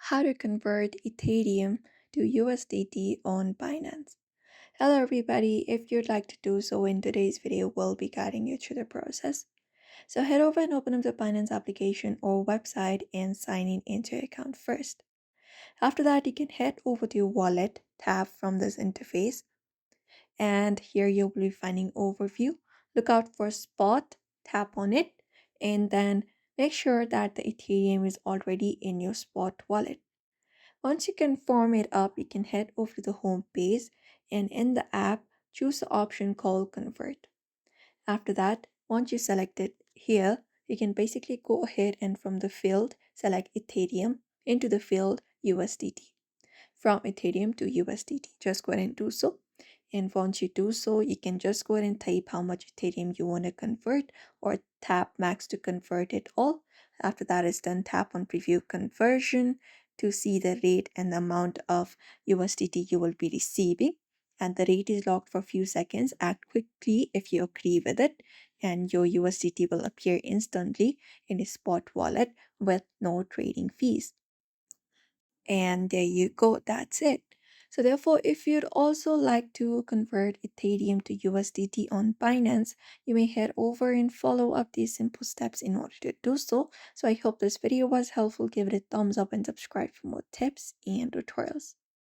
how to convert Ethereum to USDT on Binance. Hello everybody, if you'd like to do so in today's video, we'll be guiding you through the process. So head over and open up the Binance application or website and sign in into your account first. After that, you can head over to your wallet tab from this interface, and here you'll be finding overview. Look out for spot, tap on it, and then make sure that the Ethereum is already in your spot wallet. Once you confirm it up, you can head over to the home page and in the app, choose the option called Convert. After that, once you select it here, you can basically go ahead and from the field, select Ethereum into the field USDT. From Ethereum to USDT, just go ahead and do so. And once you do so, you can just go ahead and type how much Ethereum you want to convert or tap max to convert it all. After that is done, tap on preview conversion to see the rate and the amount of USDT you will be receiving. And the rate is locked for a few seconds. Act quickly if you agree with it, and your USDT will appear instantly in a spot wallet with no trading fees. And there you go, that's it. So therefore, if you'd also like to convert Ethereum to USDT on Binance, you may head over and follow up these simple steps in order to do so. So I hope this video was helpful. Give it a thumbs up and subscribe for more tips and tutorials.